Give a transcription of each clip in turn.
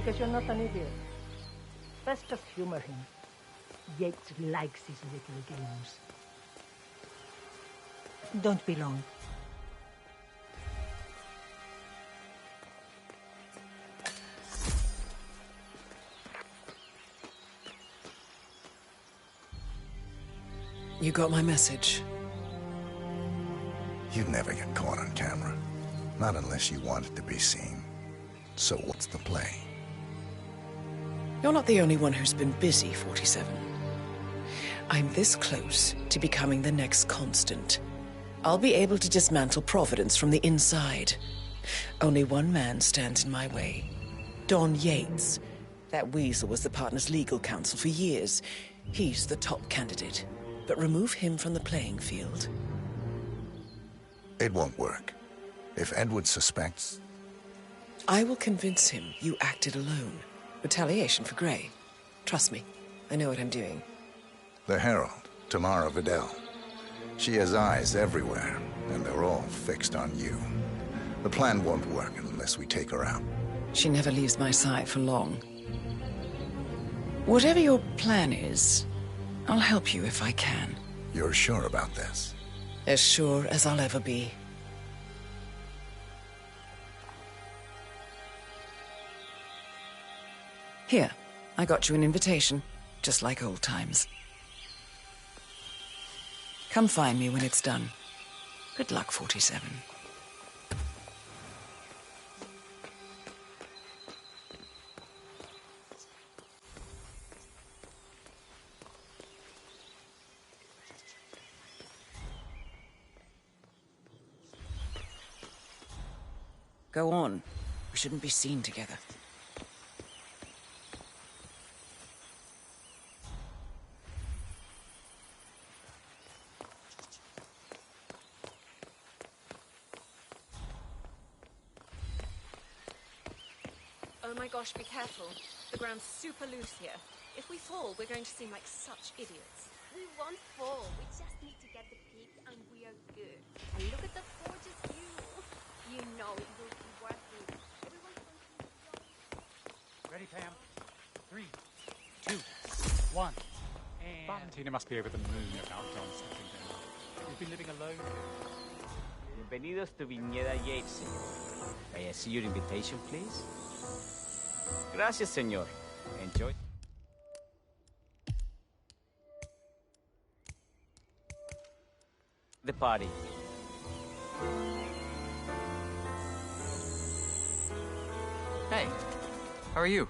because you're not an idiot. Let's just humor him. Yates likes his little games. Don't be long. You got my message. You'd never get caught on camera. Not unless you wanted to be seen. So what's the play? You're not the only one who's been busy, 47. I'm this close to becoming the next constant. I'll be able to dismantle Providence from the inside. Only one man stands in my way. Don Yates. That weasel was the partner's legal counsel for years. He's the top candidate. But remove him from the playing field. It won't work. If Edward suspects... I will convince him you acted alone. Retaliation for Gray. Trust me, I know what I'm doing. The Herald, Tamara Vidal. She has eyes everywhere, and they're all fixed on you. The plan won't work unless we take her out. She never leaves my side for long. Whatever your plan is, I'll help you if I can. You're sure about this? As sure as I'll ever be. Here, I got you an invitation, just like old times. Come find me when it's done. Good luck, 47. Go on. We shouldn't be seen together. Oh my gosh, be careful. The ground's super loose here. If we fall, we're going to seem like such idiots. We won't fall. We just need to get the peak and we are good. And look at the gorgeous view. You know it will be worth it. Everyone's going to enjoy. Ready, Pam? 3, 2, 1. And... Valentina must be over the moon about John stepping down. You've been living alone. Bienvenidos to Viñeda Yates, señor. May I see your invitation, please? Gracias, señor. Enjoy. The party. Hey, how are you?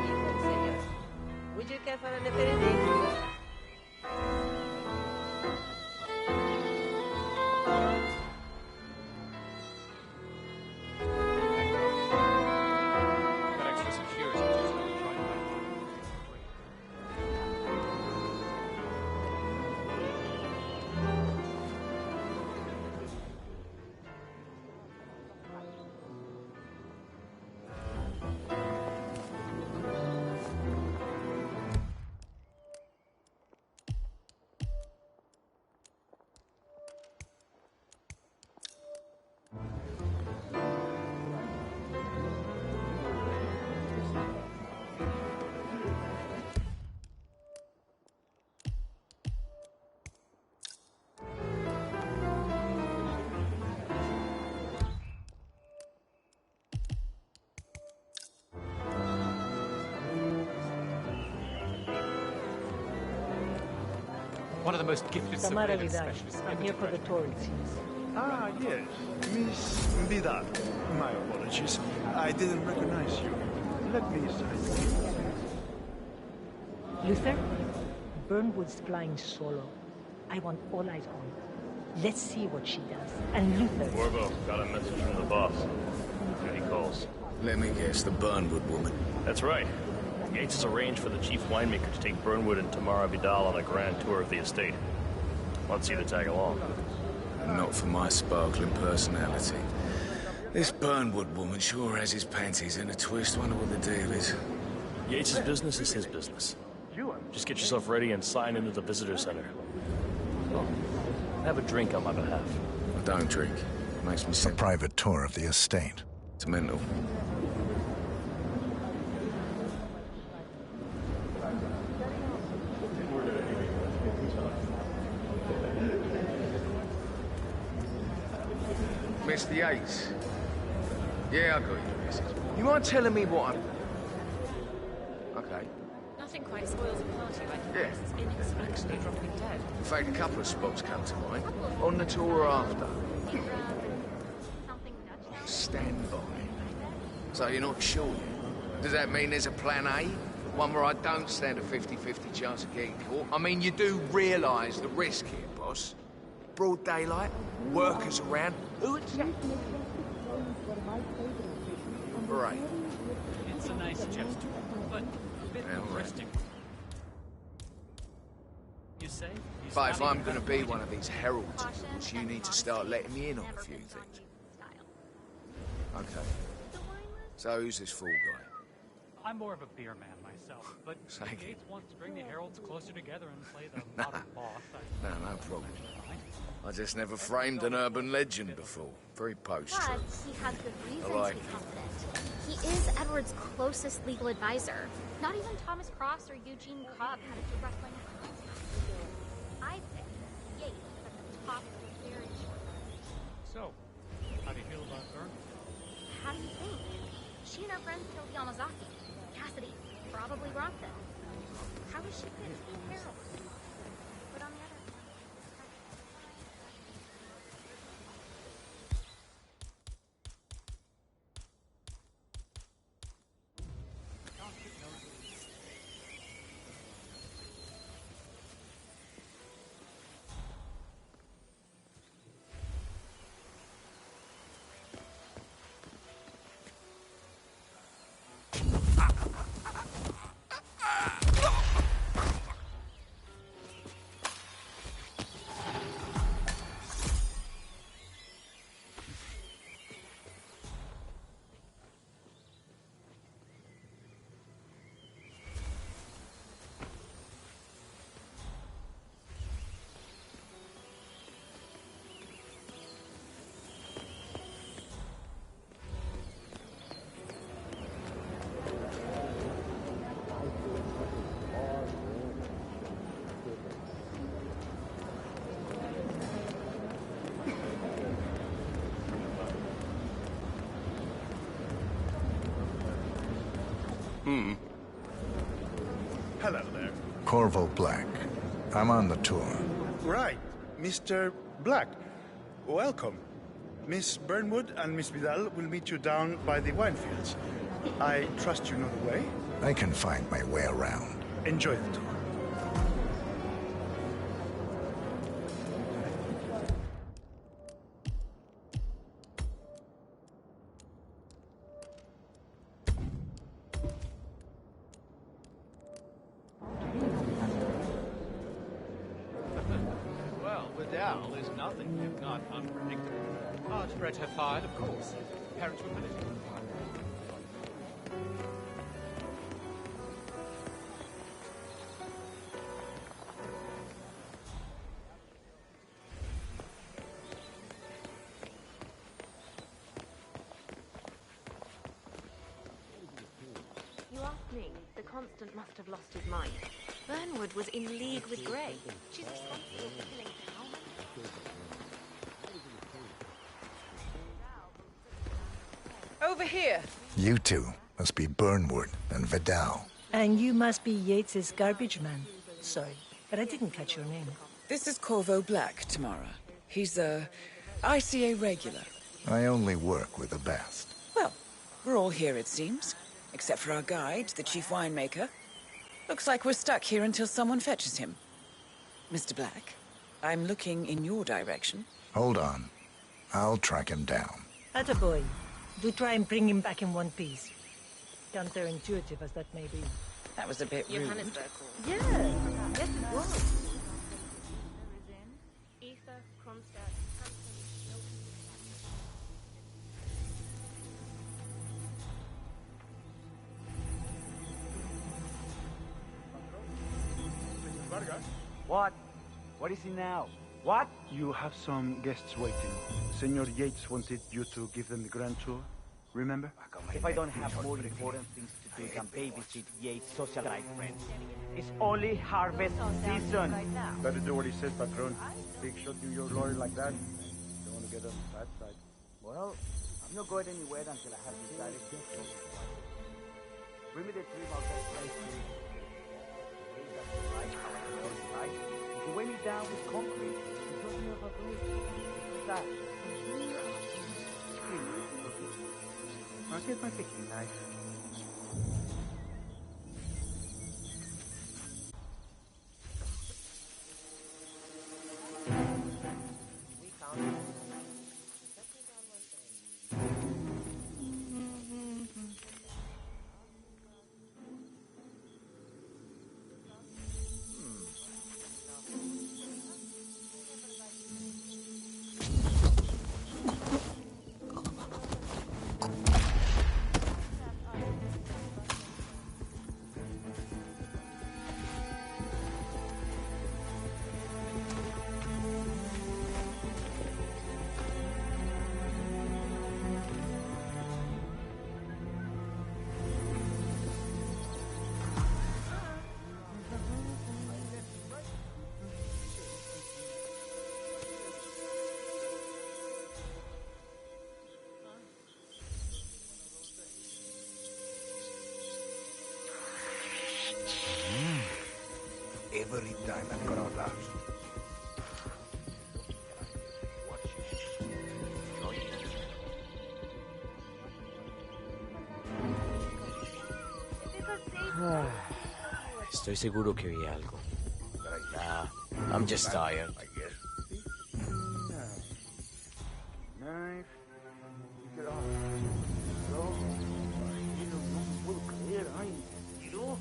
Evening, senor. Would you care for an aperitif? Got extra security, just don't try and make one of the most gifted Tamara surveillance Vidal. specialists I'm ever here to for the graduate. tourists. Ah, yes. Miss Vidal. My apologies. I didn't recognize you. Let me sign. Luther, Burnwood's flying solo. I want all eyes on. Let's see what she does. And Luther... Corvo, got a message from the boss. Here he calls. Let me guess, the Burnwood woman. That's right. Yates has arranged for the chief winemaker to take Burnwood and Tamara Vidal on a grand tour of the estate. Wants you to tag along. Not for my sparkling personality. This Burnwood woman sure has his panties in a twist. Wonder what the deal is. Yates' business is his business. Just get yourself ready and sign into the visitor center. Oh, have a drink on my behalf. don't drink. Makes me A sick. private tour of the estate. It's mental. Mr. Yates. Yeah, I got your message. You mind telling me what I'm... Okay. Nothing quite spoils a party like a Yeah. guest's inexplicably dropping dead. In fact, a couple of spots come to mind. On the tour after. Something Dutch. Stand by. So you're not sure yet? Does that mean there's a plan A? One where I don't stand a 50-50 chance of getting caught? I mean, you do realise the risk here, boss. Broad daylight, workers around. Who exactly? Right. It's a nice gesture, but a bit interesting. You say? But if I'm going to be one of these herald tours, you need to start letting me in on a few things. Okay. So who's this fool guy? I'm more of a beer man myself, but Say if Gates wants to bring the heralds closer together and play the modern boss, No problem. I just never framed an urban legend before. Very post. But he has good reason I like to be confident. He is Edward's closest legal advisor. Not even Thomas Cross or Eugene Cobb had a wrestling I think Yates is at the top of the very short list. So, how do you feel about Byrne? How do you think? She and her friends killed Yamazaki. Cassidy probably brought them. How is she fit to be Harold? But on the other hand, Hello there. Corvo Black. I'm on the tour. Right, Mr. Black. Welcome. Miss Burnwood and Miss Vidal will meet you down by the wine fields. I trust you know the way. I can find my way around. Enjoy the tour. Well, Vidal is nothing if not unpredictable. Art bred her file, of course. Parents were managing the file. You ask me, the Constant must have lost his mind. Burnwood was in league with Grey. She's responsible for killing how many? Over here. You two must be Burnwood and Vidal. And you must be Yates's garbage man. Sorry, but I didn't catch your name. This is Corvo Black, Tamara. He's a ICA regular. I only work with the best. Well, we're all here, it seems. Except for our guide, the chief winemaker. Looks like we're stuck here until someone fetches him. Mr. Black, I'm looking in your direction. Hold on. I'll track him down. Attaboy. Do try and bring him back in one piece. Counterintuitive as that may be. That was a bit rude. Johannesburg. Yeah. Yes, it was. Ether, Kronstadt, What? What is he now? What? You have some guests waiting. Senor Yates wanted you to give them the grand tour. Remember? If I don't have more important things to do than babysit Yates' socialite friends, it's only harvest season. Better do what he says, Patron. Big shot to your lawyer like that. Don't want to get on the bad side. Well, I'm not going anywhere until I have decided to go. Bring me the three more best friends. If you weigh me down with concrete, you don't know about doing like that. I'll get my picking knife. Every time I'm gonna laugh. Estoy seguro que vi algo. I'm just tired. Knife. Get off. Go. No puedo creer. Ay, tiró.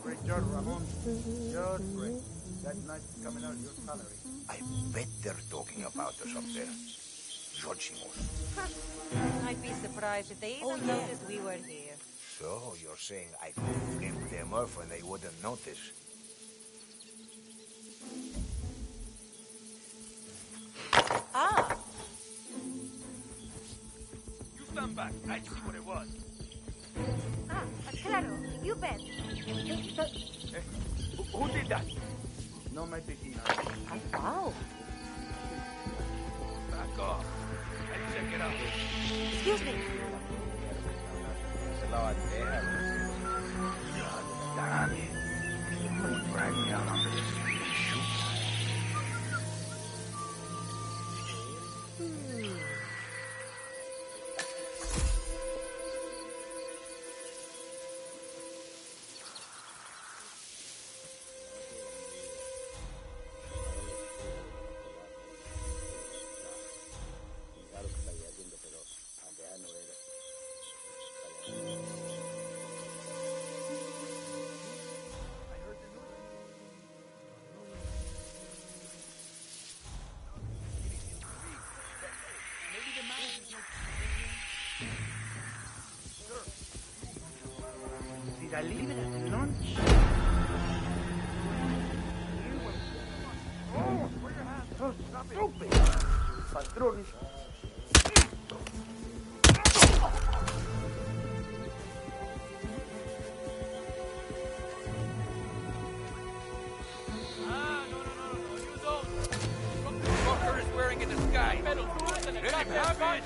Great job, Ramon. Just great. That knife's coming out of your salary. I bet they're talking about us up there. Judging us. I'd be surprised if they even noticed we were here. So, you're saying I could flip them off and they wouldn't notice? Ah! You stand back. I'd see what it was. Ah, claro. You bet. Who did that? No my picking knife. Wow. Back off. I'll check it out. Excuse me. Damn it. Don't drag me out onto the street and shoot. Did I leave it at lunch? Oh, where your hands? Oh, stupid. Patrones. You don't. What the fucker is wearing in the sky? Metal tools and a goddamn gun.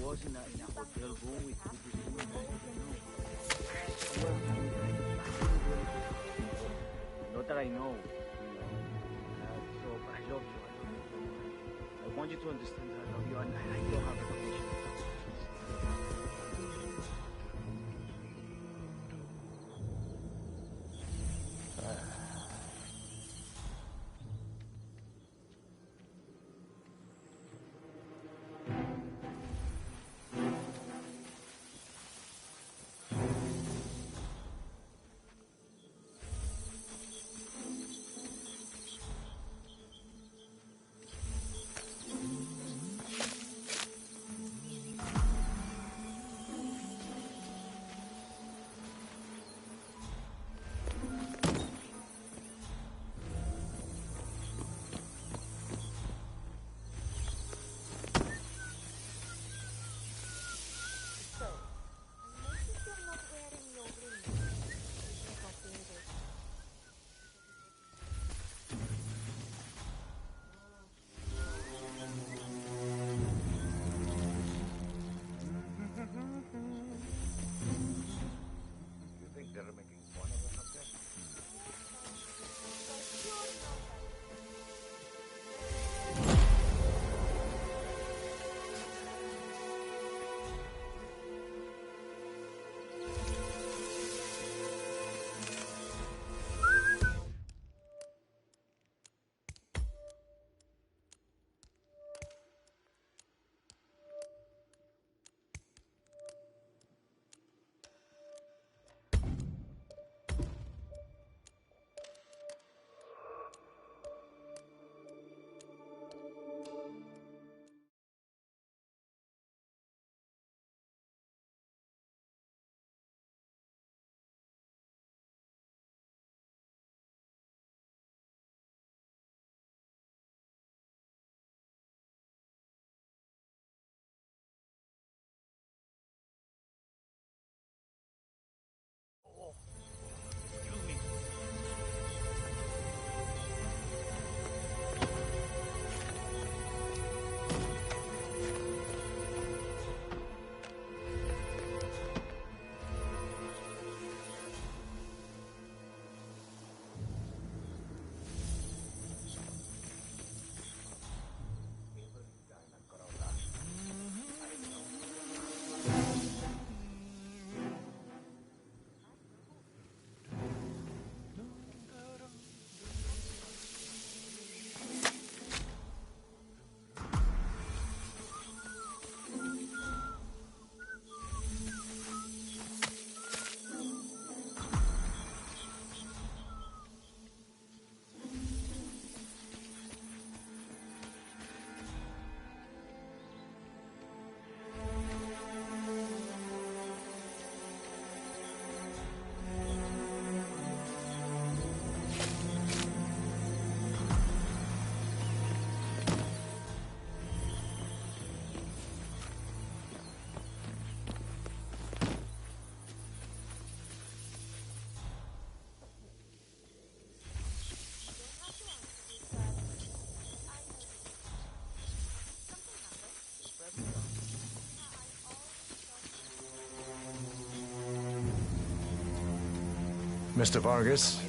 was in a hotel room with this woman. Not that I know, so, but I love you. I want you to understand that I love you, and I don't have a condition. Mr. Vargas,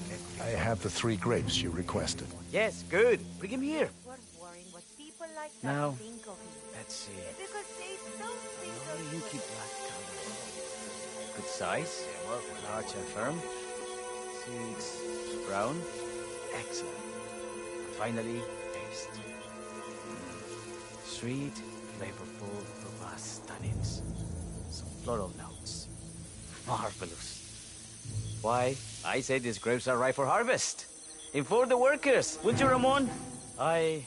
I have the 3 grapes you requested. Yes, good. Bring him here. Worrying what people like that Now, think of you. let's see. Because they don't think of You keep black color. Good size. Large and firm. Seeds brown. Excellent. Finally, taste. Sweet, flavorful, robust tannins. Some floral notes. Marvelous. Why, I say these grapes are ripe for harvest. Inform the workers, would you, Ramon? I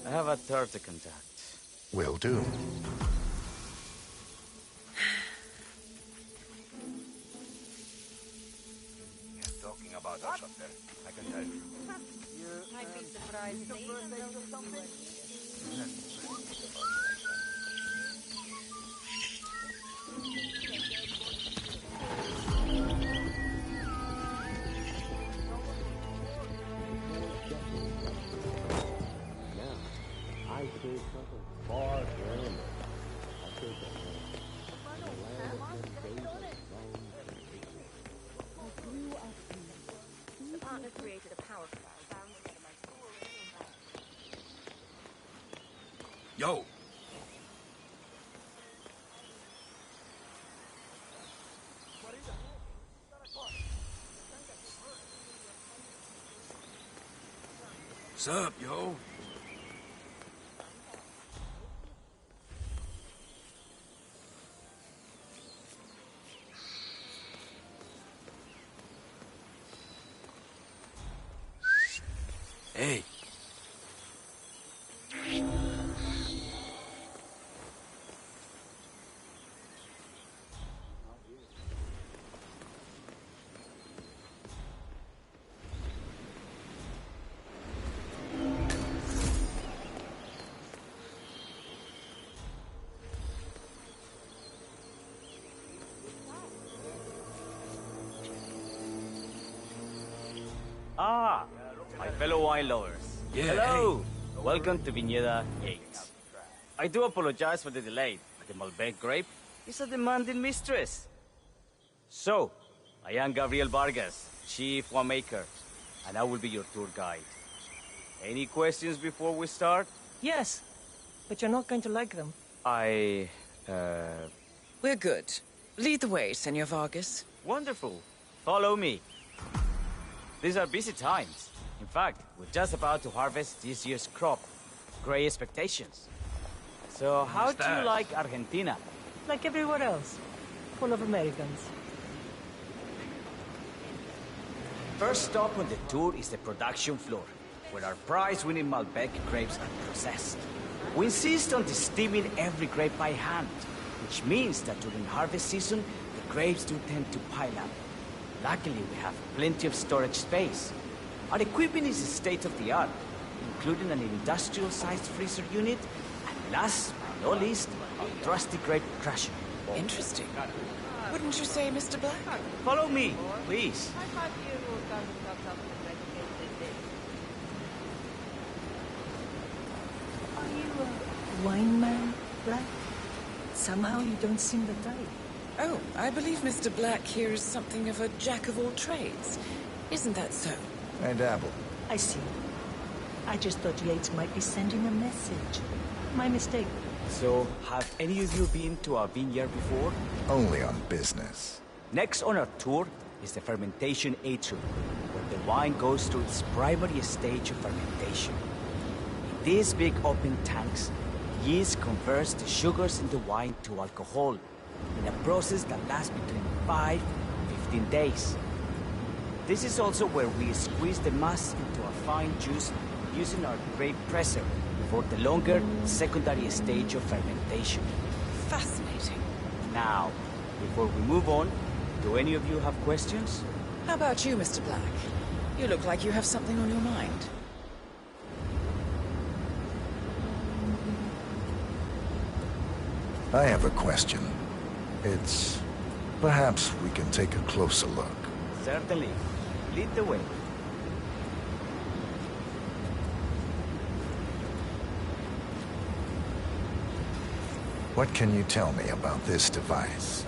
have a third to contact. Will do. He's talking about us up there, I can tell you. I'd be surprised if they even noticed you were I say something far grander. I think that Yo! What's up, yo? Hey. Ah, my fellow wine lovers. Yeah, hello. Welcome to Viñeda Yates. I do apologize for the delay, but the Malbec grape is a demanding mistress. So, I am Gabriel Vargas, Chief Winemaker, and I will be your tour guide. Any questions before we start? Yes, but you're not going to like them. We're good. Lead the way, Senor Vargas. Wonderful. Follow me. These are busy times. In fact, we're just about to harvest this year's crop. Great expectations. So, how do you like Argentina? Like everywhere else. Full of Americans. First stop on the tour is the production floor, where our prize-winning Malbec grapes are processed. We insist on steaming every grape by hand, which means that during harvest season, the grapes do tend to pile up. Luckily, we have plenty of storage space. Our equipment is state-of-the-art, including an industrial-sized freezer unit, and last but not least, our trusty grape crusher. Interesting. Wouldn't you say, Mr. Black? Follow me, please. Are you a wine man, Black? Somehow you don't seem the type. Oh, I believe Mr. Black here is something of a jack-of-all-trades. Isn't that so? I dabble. I see. I just thought Yates might be sending a message. My mistake. So, have any of you been to a vineyard before? Only on business. Next on our tour is the fermentation atrium, where the wine goes through its primary stage of fermentation. In these big open tanks, yeast converts the sugars in the wine to alcohol, in a process that lasts between 5 and 15 days. This is also where we squeeze the mass into a fine juice using our grape presser for the longer secondary stage of fermentation. Fascinating. Now, before we move on, do any of you have questions? How about you, Mr. Black? You look like you have something on your mind. I have a question. It's... perhaps we can take a closer look. Certainly. Lead the way. What can you tell me about this device?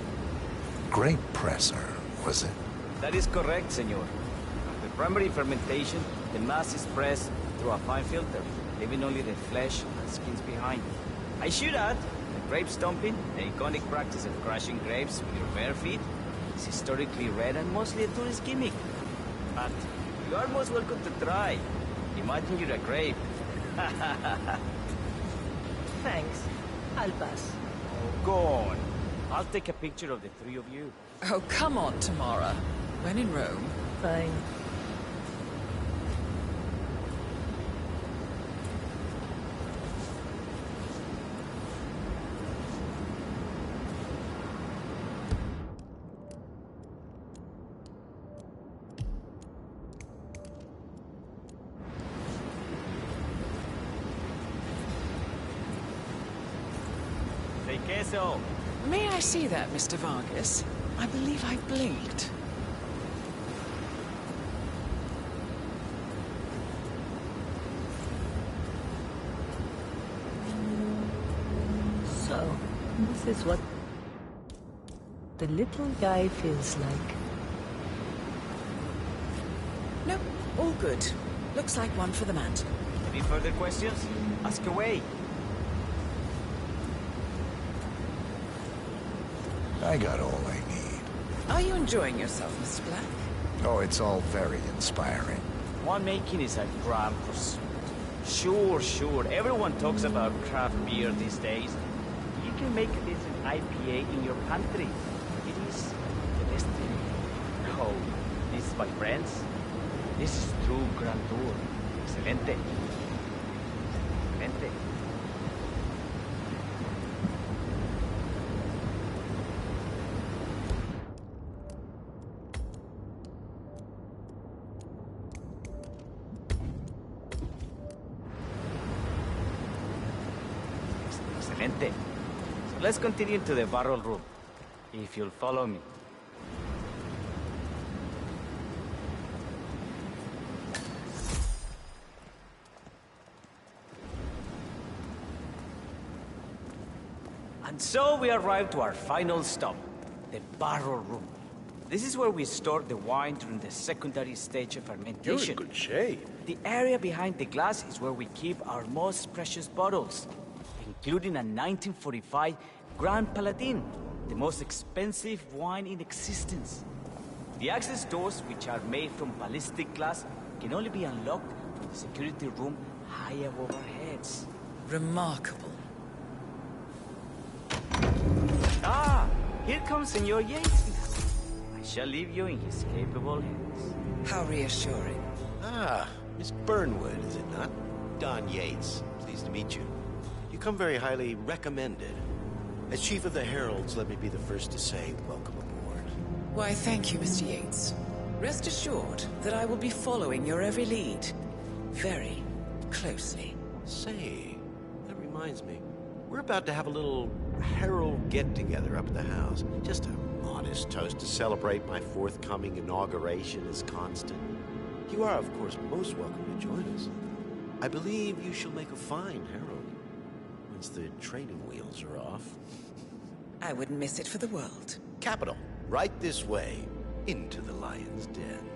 Grape presser, was it? That is correct, senor. After primary fermentation, the mass is pressed through a fine filter, leaving only the flesh and skins behind. I should add that grape stomping, the iconic practice of crushing grapes with your bare feet, is historically rare and mostly a tourist gimmick. But you are most welcome to try. Imagine you're a grape. Thanks. I'll pass. Oh, go on. I'll take a picture of the three of you. Oh, come on, Tamara. When in Rome. Fine. Queso. May I see that, Mr. Vargas? I believe I blinked. So, this is what the little guy feels like. Nope, all good. Looks like one for the mantle. Any further questions? Ask away. I got all I need. Are you enjoying yourself, Mr. Black? Oh, it's all very inspiring. Winemaking is a grand pursuit. Sure. Everyone talks about craft beer these days. You can make a decent IPA in your pantry. It is the best thing. Oh, this, my friends, this is true grandeur. Excelente. Excelente. Excelente. So let's continue to the barrel room, if you'll follow me. And so we arrive to our final stop, the barrel room. This is where we store the wine during the secondary stage of fermentation. You're in good shape. The area behind the glass is where we keep our most precious bottles, including a 1945 Grand Paladin, the most expensive wine in existence. The access doors, which are made from ballistic glass, can only be unlocked from the security room high above our heads. Remarkable. Ah, here comes Senor Yates. I shall leave you in his capable hands. How reassuring. Ah, Miss Burnwood, is it not? Don Yates. Pleased to meet you. You come very highly recommended. As Chief of the Heralds, let me be the first to say welcome aboard. Why, thank you, Mr. Yates. Rest assured that I will be following your every lead. Very closely. Say, that reminds me. We're about to have a little Herald get-together up at the house. Just a modest toast to celebrate my forthcoming inauguration as Constant. You are, of course, most welcome to join us. I believe you shall make a fine Herald, once the training wheels are off. I wouldn't miss it for the world. Capital. Right this way, into the lion's den.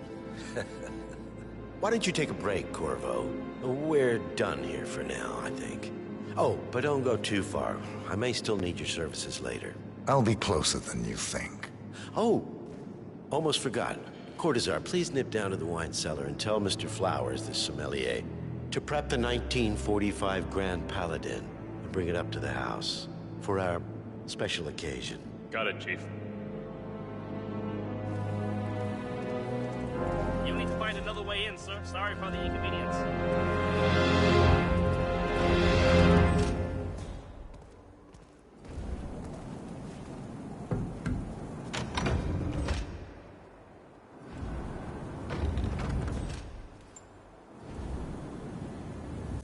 Why don't you take a break, Corvo? We're done here for now, I think. Oh, but don't go too far. I may still need your services later. I'll be closer than you think. Oh, almost forgot. Cortazar, please nip down to the wine cellar and tell Mr. Flowers, the sommelier, to prep the 1945 Grand Paladin and bring it up to the house for our special occasion. Got it, Chief. You need to find another way in, sir. Sorry for the inconvenience.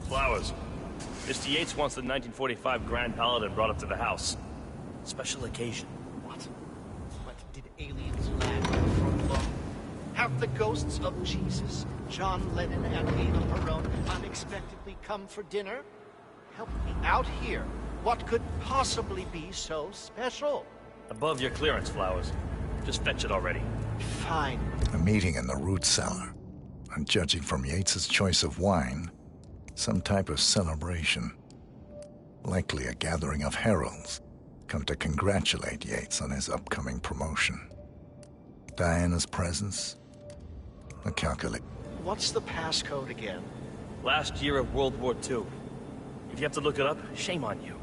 Flowers. Mr. Yates wants the 1945 Grand Paladin brought up to the house. Special occasion. What? Did aliens land on the front lawn? Have the ghosts of Jesus, John Lennon, and Eva Perón unexpectedly come for dinner? Help me out here. What could possibly be so special? Above your clearance, Flowers. Just fetch it already. Fine. A meeting in the root cellar. And judging from Yates's choice of wine, some type of celebration. Likely a gathering of heralds, come to congratulate Yates on his upcoming promotion. Diana's presence? A calculate. What's the passcode again? Last year of World War II. If you have to look it up, shame on you.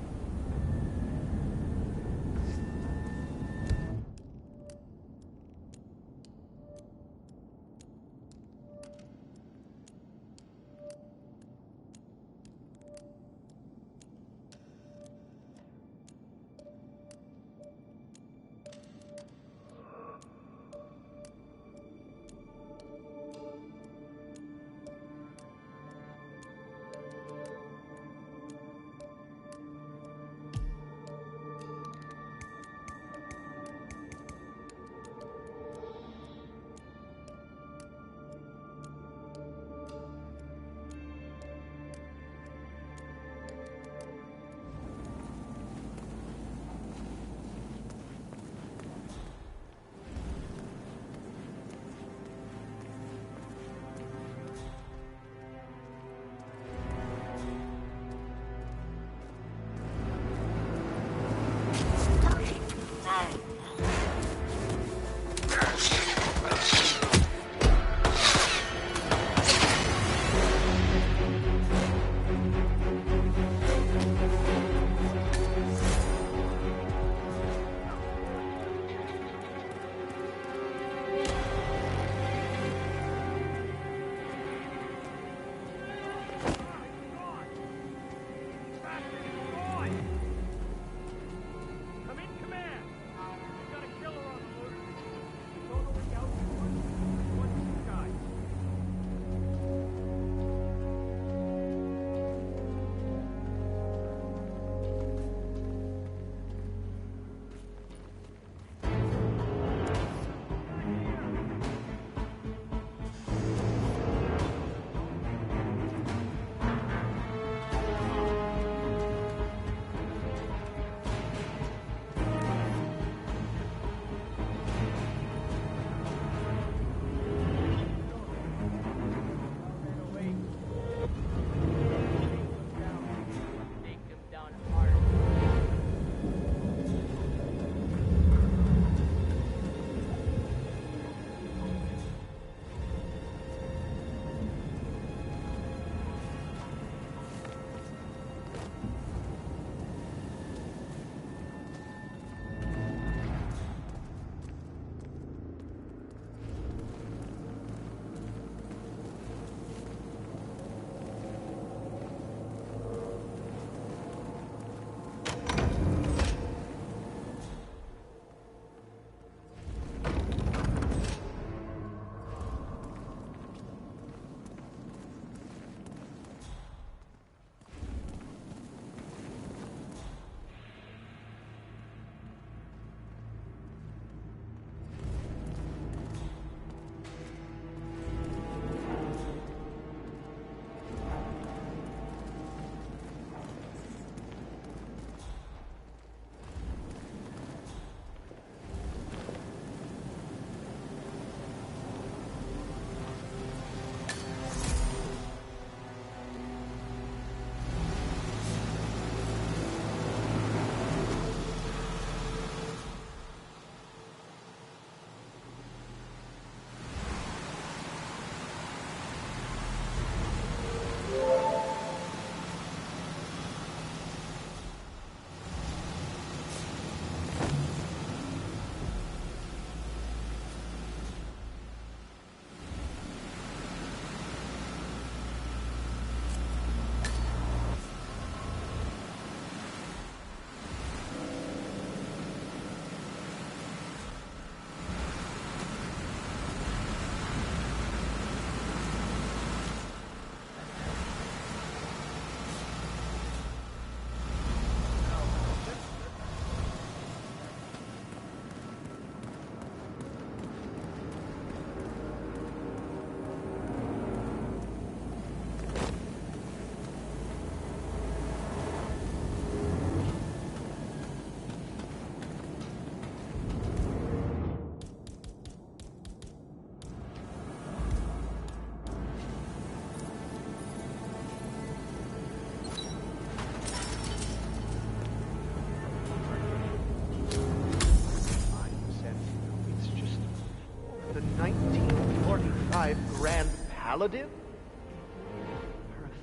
Grand Paladin?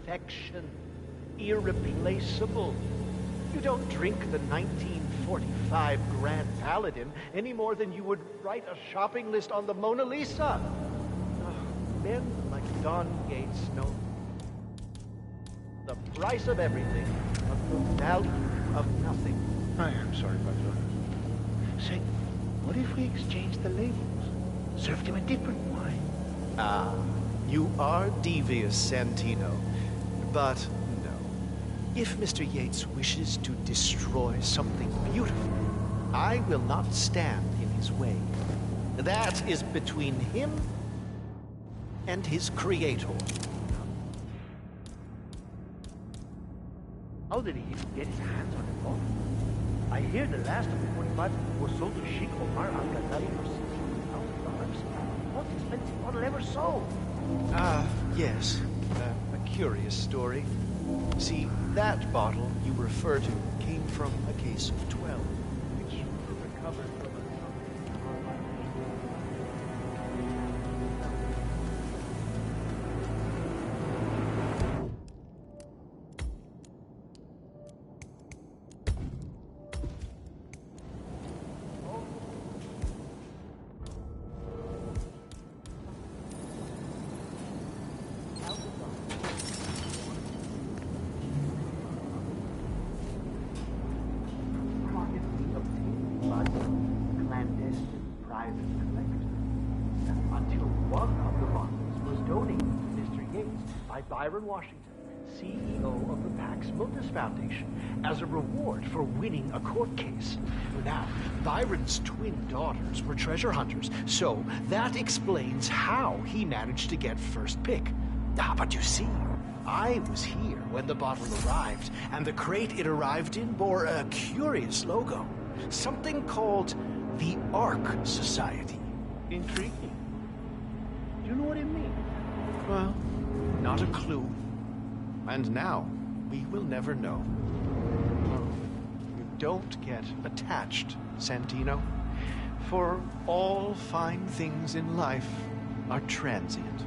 Perfection. Irreplaceable. You don't drink the 1945 Grand Paladin any more than you would write a shopping list on the Mona Lisa. Men like Don Yates know the price of everything, but the value of nothing. I am sorry, Butler. Say, what if we exchange the labels? Served him a different wine. Ah, you are devious, Santino. But no. If Mr. Yates wishes to destroy something beautiful, I will not stand in his way. That is between him and his creator. How did he get his hands on it all? I hear the last of the 45 was sold to Sheikh Omar Al-Ghazali for $16,000. Most expensive bottle ever sold. Yes. A curious story. See, that bottle you refer to came from a case of 12, which was recovered from a... Byron Washington, CEO of the Pax Mundus Foundation, as a reward for winning a court case. Now, Byron's twin daughters were treasure hunters, so that explains how he managed to get first pick. But you see, I was here when the bottle arrived, and the crate it arrived in bore a curious logo. Something called the Ark Society. Intriguing. Do you know what it means? Well, not a clue. And now, we will never know. You don't get attached, Santino. For all fine things in life are transient.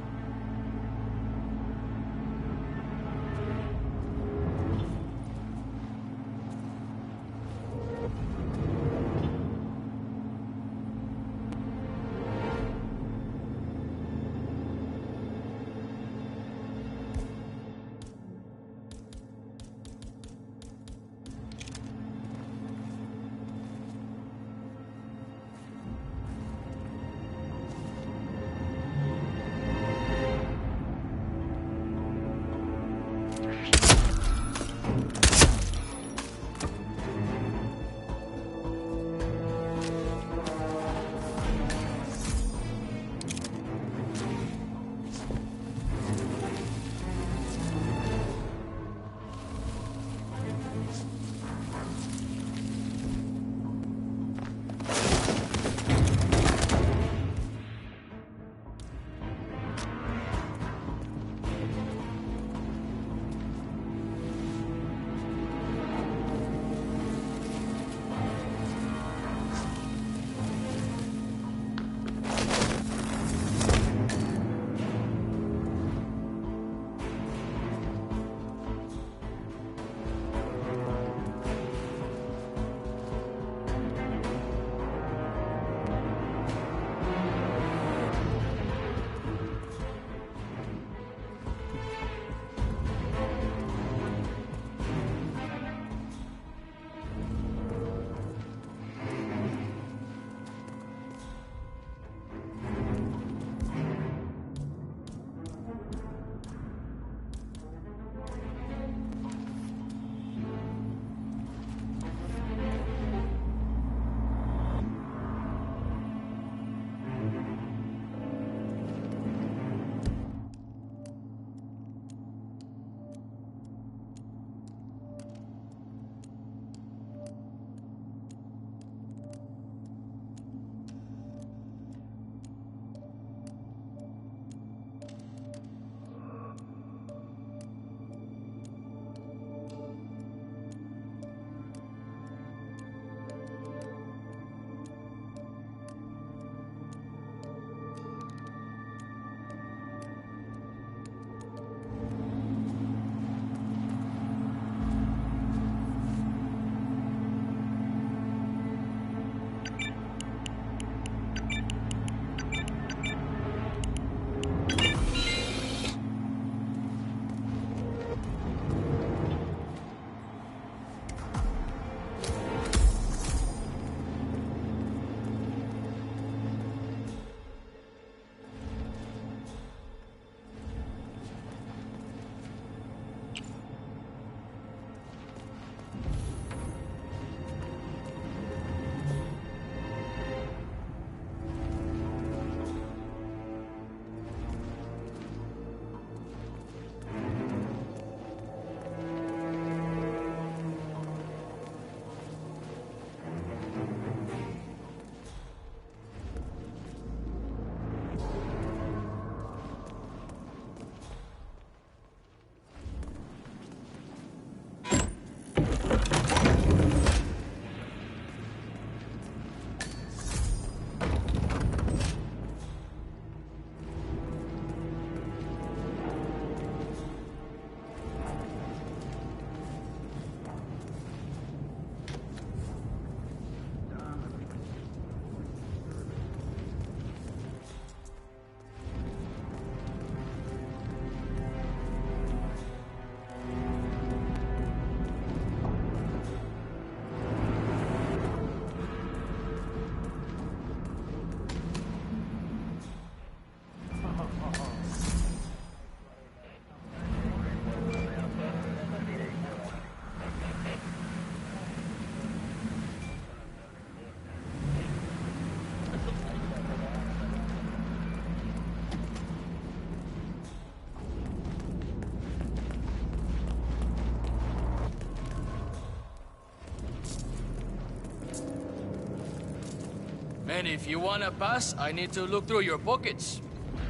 And if you wanna pass, I need to look through your pockets.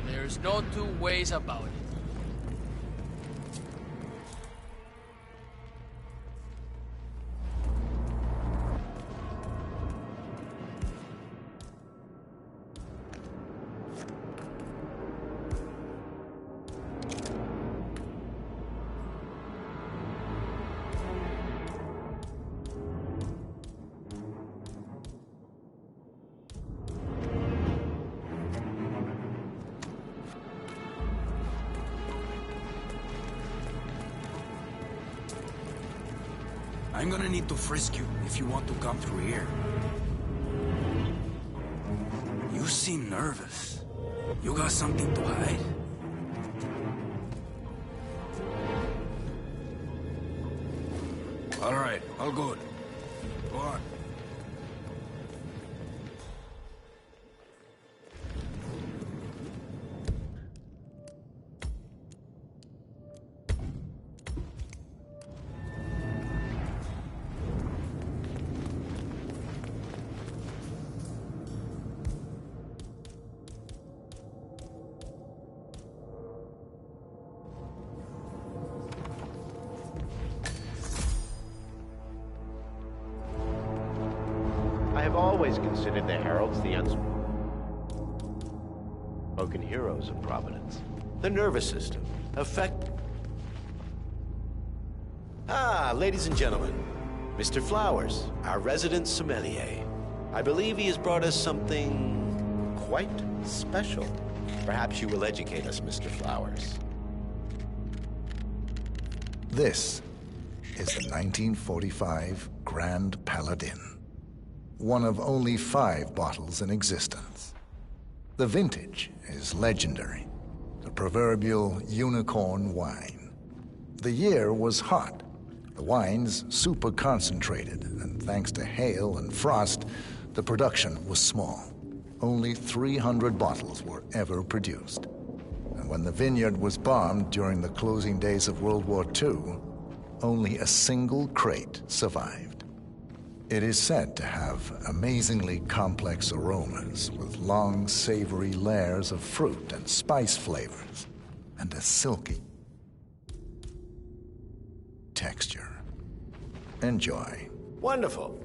There's no two ways about it. I'm gonna need to frisk you if you want to come through here. You seem nervous. You got something to hide? All right, all good. Go on. I have always considered the heralds the unspoken heroes of Providence. The nervous system, ladies and gentlemen, Mr. Flowers, our resident sommelier. I believe he has brought us something quite special. Perhaps you will educate us, Mr. Flowers. This is the 1945 Grand Paladin. One of only 5 bottles in existence. The vintage is legendary, the proverbial unicorn wine. The year was hot, the wine's super concentrated, and thanks to hail and frost, the production was small. Only 300 bottles were ever produced. And when the vineyard was bombed during the closing days of World War II, only a single crate survived. It is said to have amazingly complex aromas with long, savory layers of fruit and spice flavors, and a silky texture. Enjoy. Wonderful.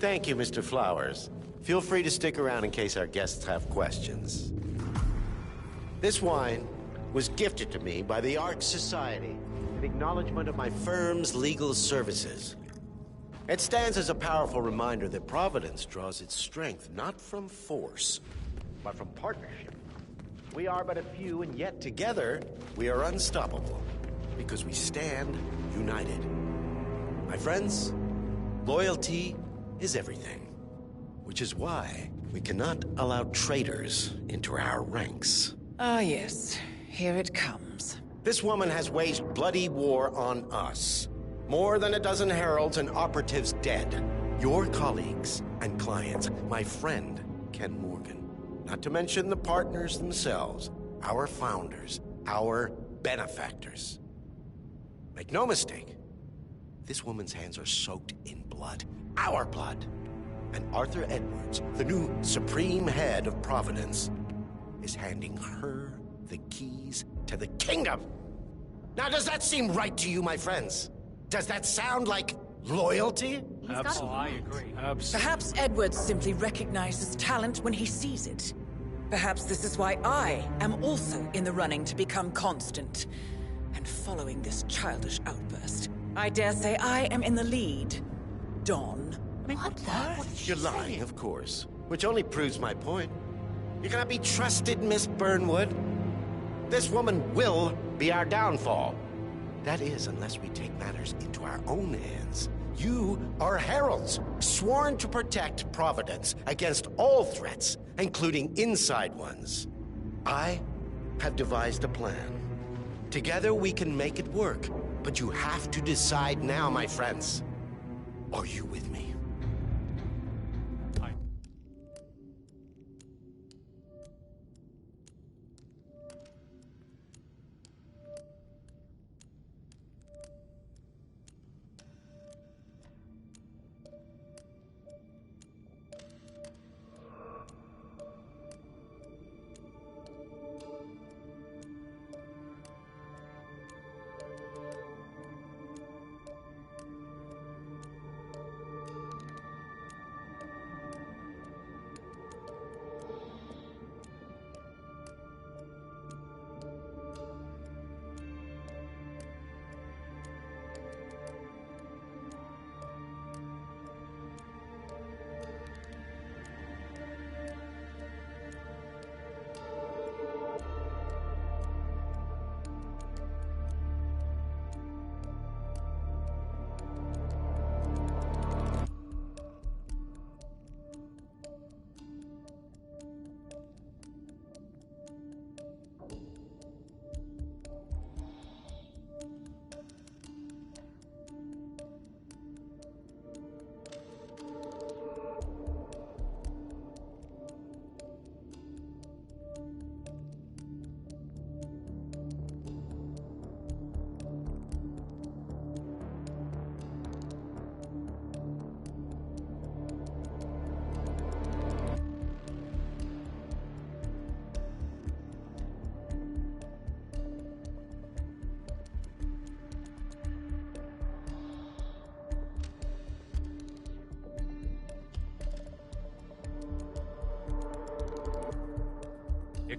Thank you, Mr. Flowers. Feel free to stick around in case our guests have questions. This wine was gifted to me by the Arch Society in acknowledgement of my firm's legal services. It stands as a powerful reminder that Providence draws its strength not from force, but from partnership. We are but a few, and yet together we are unstoppable, because we stand united. My friends, loyalty is everything, which is why we cannot allow traitors into our ranks. Ah, yes. Here it comes. This woman has waged bloody war on us. More than a dozen heralds and operatives dead. Your colleagues and clients, my friend, Ken Morgan. Not to mention the partners themselves, our founders, our benefactors. Make no mistake, this woman's hands are soaked in blood. Our blood. And Arthur Edwards, the new supreme head of Providence, is handing her the keys to the kingdom. Now, does that seem right to you, my friends? Does that sound like loyalty? Absolutely, I agree. Absolutely. Perhaps Edwards simply recognizes talent when he sees it. Perhaps this is why I am also in the running to become constant. And following this childish outburst, I dare say I am in the lead. Dawn. You're lying, of course. Which only proves my point. You cannot be trusted, Miss Burnwood. This woman will be our downfall. That is, unless we take matters into our own hands. You are heralds, sworn to protect Providence against all threats, including inside ones. I have devised a plan. Together we can make it work, but you have to decide now, my friends. Are you with me?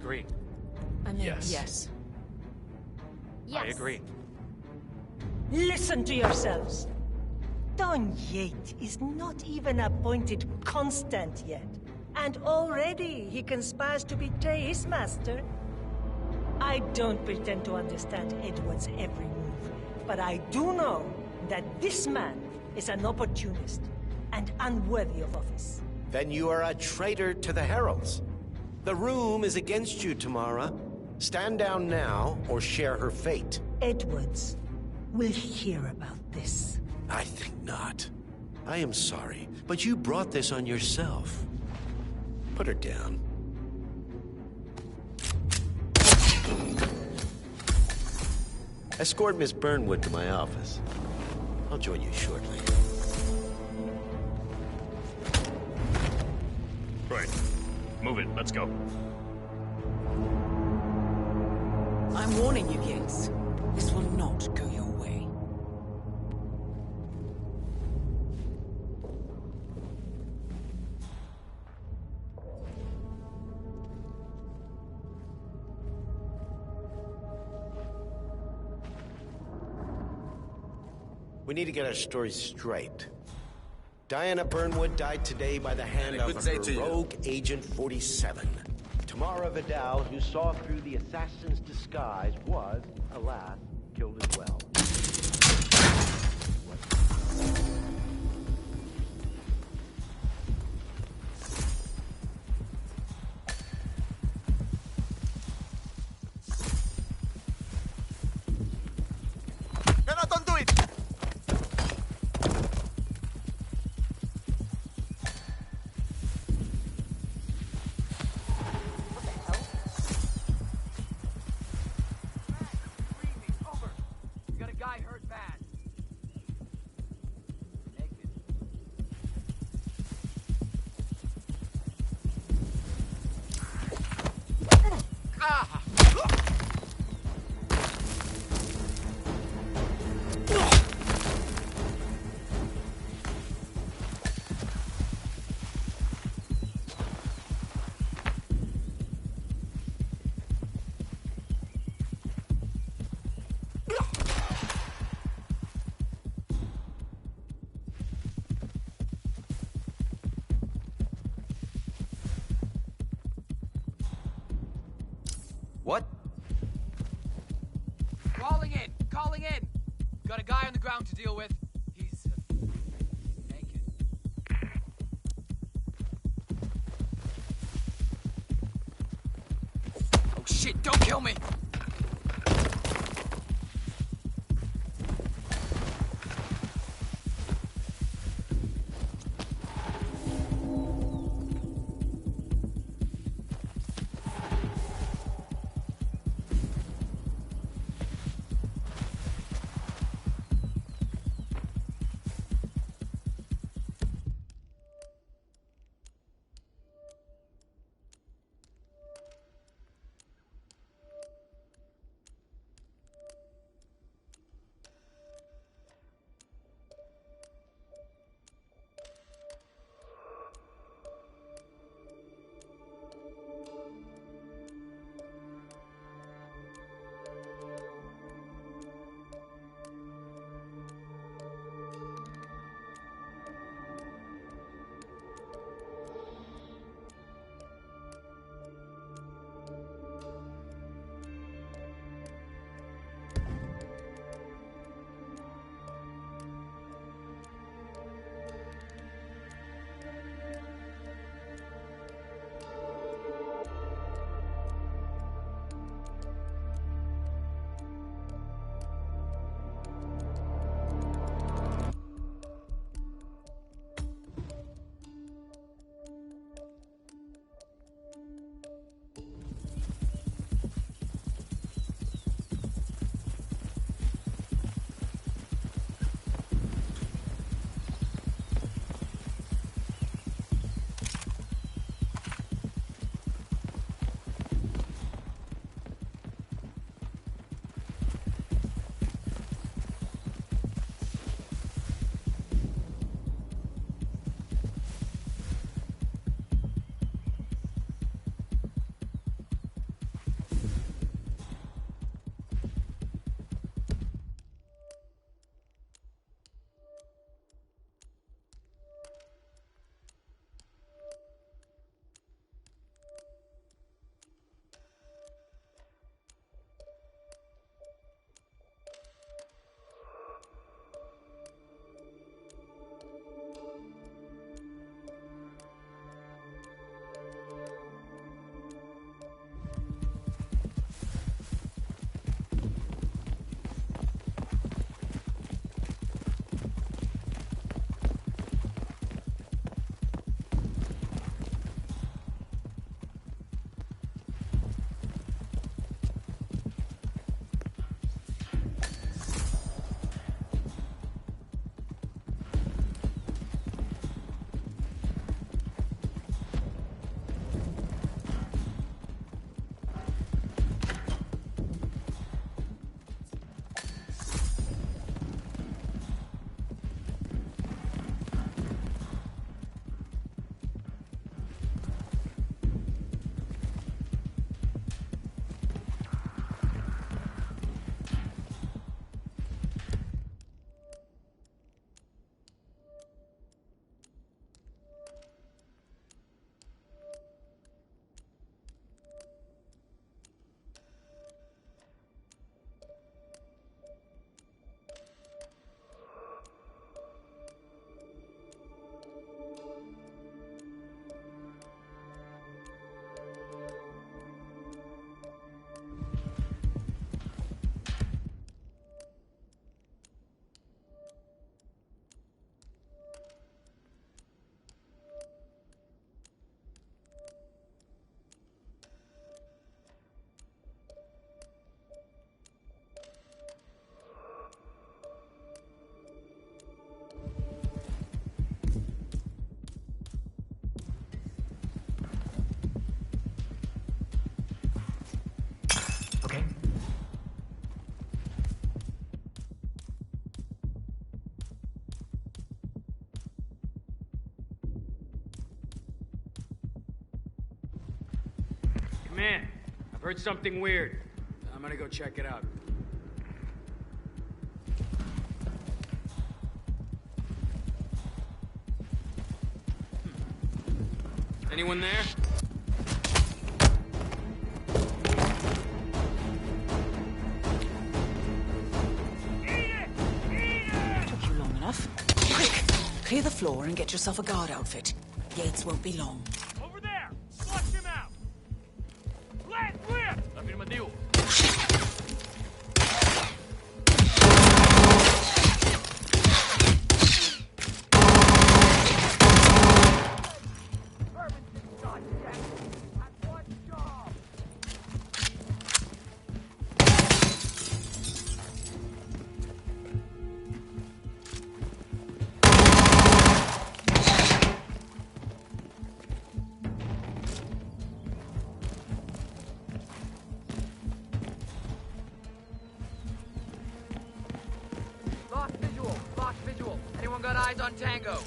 agree. I mean, Yes. yes. I agree. Listen to yourselves. Don Yates is not even appointed constant yet. And already he conspires to betray his master. I don't pretend to understand Edward's every move, but I do know that this man is an opportunist and unworthy of office. Then you are a traitor to the Heralds. The room is against you, Tamara. Stand down now or share her fate. Edwards will hear about this. I think not. I am sorry, but you brought this on yourself. Put her down. Escort Miss Burnwood to my office. I'll join you shortly. Right. Move it. Let's go. I'm warning you, Yates. This will not go your way. We need to get our stories straight. Diana Burnwood died today by the hand of her rogue Agent 47. Tamara Vidal, who saw through the assassin's disguise, was, alas, killed as well. No, no, don't do it! What? Calling in! Calling in! Got a guy on the ground to deal with. He's naked. Oh shit, don't kill me! in. I've heard something weird. I'm gonna go check it out. Anyone there? Took you long enough. Quick! Clear the floor and get yourself a guard outfit. Yates won't be long. Over there! Flush him out! Land clear! Affirmativo. Lost visual. Anyone got eyes on Tango?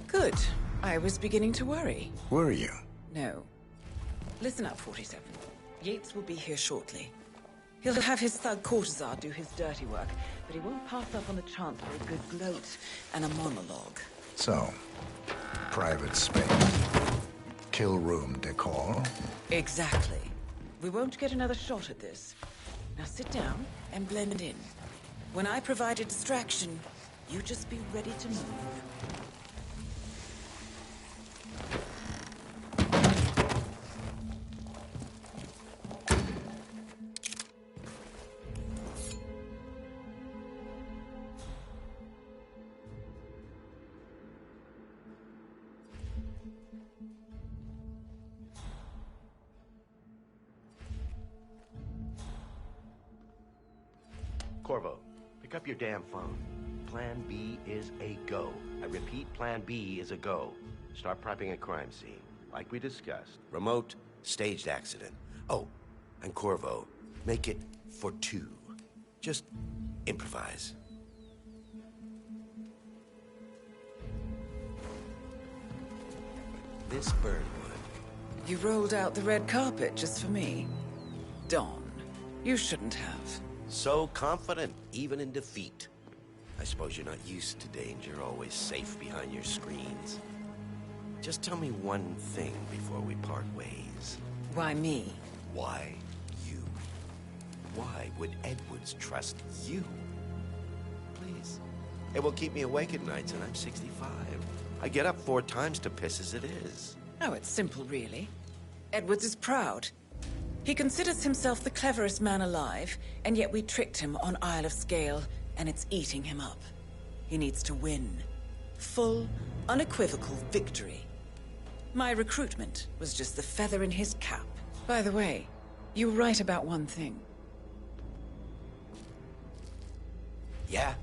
Good. I was beginning to worry. Were you? No. Listen up, 47. Yates will be here shortly. He'll have his thug Cortazar do his dirty work, but he won't pass up on the chance for a good gloat and a monologue. So, private space. Kill room decor? Exactly. We won't get another shot at this. Now sit down and blend in. When I provide a distraction, you just be ready to move. Corvo, pick up your damn phone. Plan B is a go. I repeat, Plan B is a go. Start prepping a crime scene, like we discussed. Remote, staged accident. Oh, and Corvo, make it for two. Just improvise. Miss Burnwood. You rolled out the red carpet just for me. Dawn, you shouldn't have. So confident, even in defeat. I suppose you're not used to danger, always safe behind your screens. Just tell me one thing before we part ways. Why me? Why you? Why would Edwards trust you? Please. It will keep me awake at nights, and I'm 65. I get up 4 times to piss as it is. Oh, it's simple, really. Edwards is proud. He considers himself the cleverest man alive, and yet we tricked him on Isle of Scale, and it's eating him up. He needs to win. Full, unequivocal victory. My recruitment was just the feather in his cap. By the way, you were right about one thing. Yeah?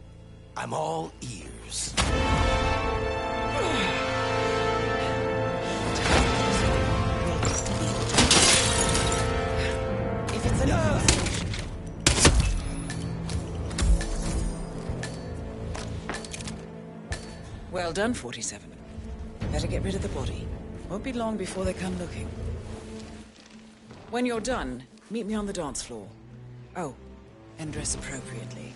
I'm all ears. If it's an Well done, 47. Better get rid of the body. Won't be long before they come looking. When you're done, meet me on the dance floor. Oh, and dress appropriately.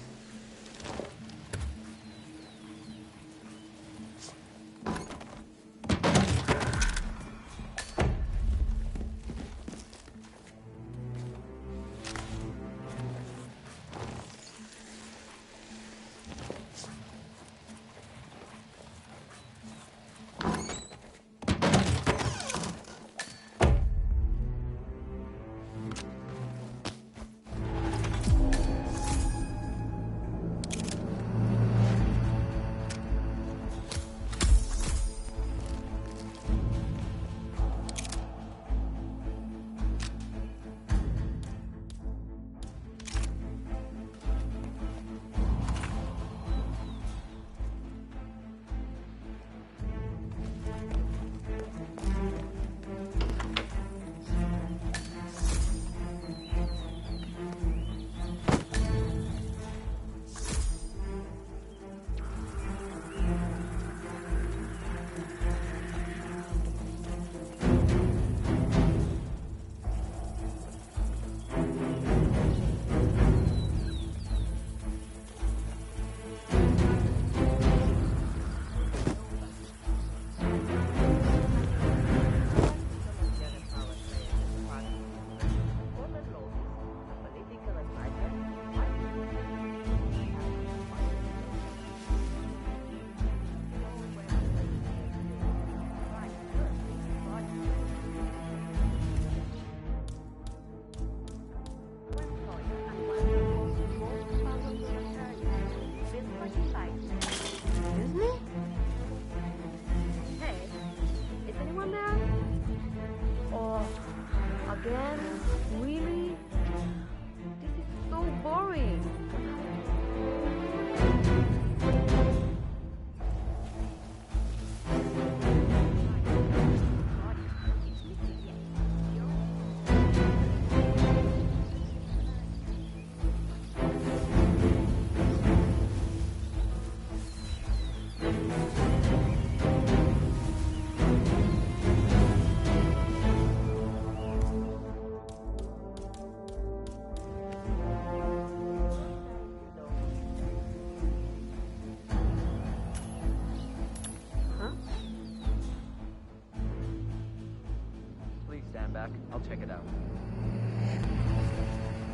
I'll check it out.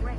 Great.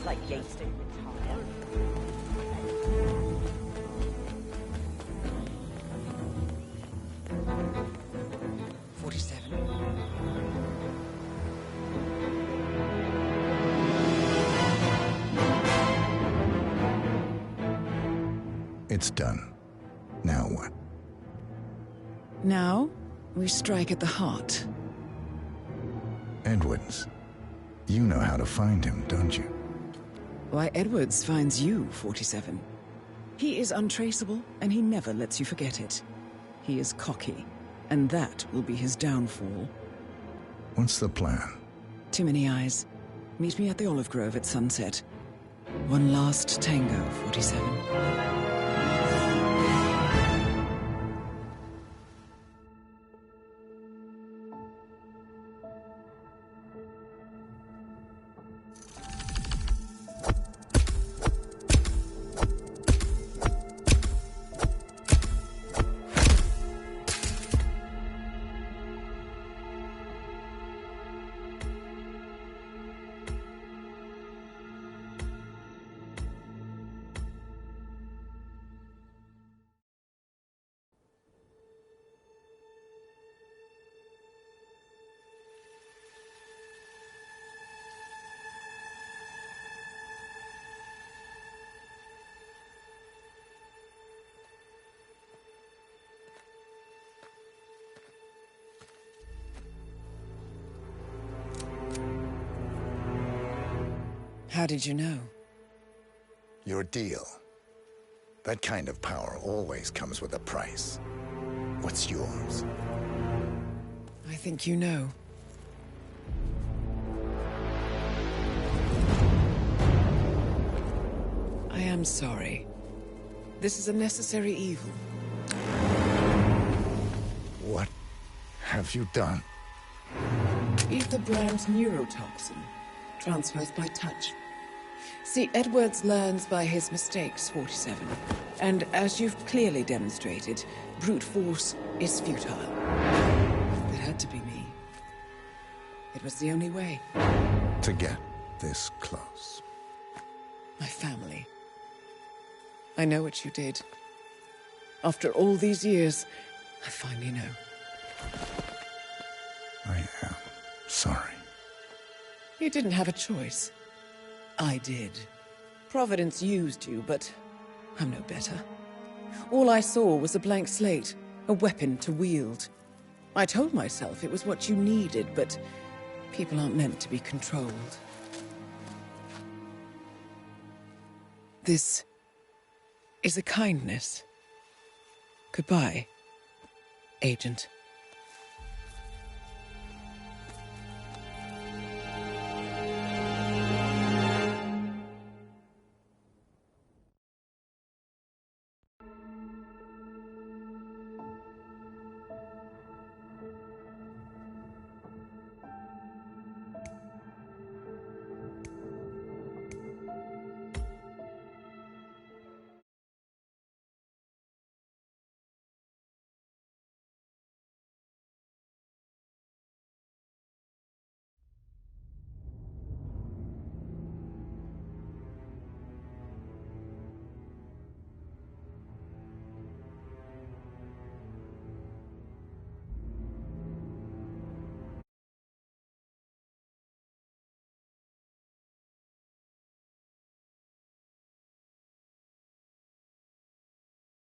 Like Yates to retire. 47. It's done. Now what? Now, we strike at the heart. Edwards. You know how to find him, don't you? Why, Edwards finds you, 47. He is untraceable, and he never lets you forget it. He is cocky, and that will be his downfall. What's the plan? Too many eyes. Meet me at the Olive Grove at sunset. One last tango, 47. How did you know? Your deal. That kind of power always comes with a price. What's yours? I think you know. I am sorry. This is a necessary evil. What have you done? Ether brand neurotoxin. Transfers by touch. See, Edwards learns by his mistakes, 47. And as you've clearly demonstrated, brute force is futile. It had to be me. It was the only way. To get this close. My family. I know what you did. After all these years, I finally know. I am sorry. You didn't have a choice. I did. Providence used you, but I'm no better. All I saw was a blank slate, a weapon to wield. I told myself it was what you needed, but people aren't meant to be controlled. This is a kindness. Goodbye, Agent.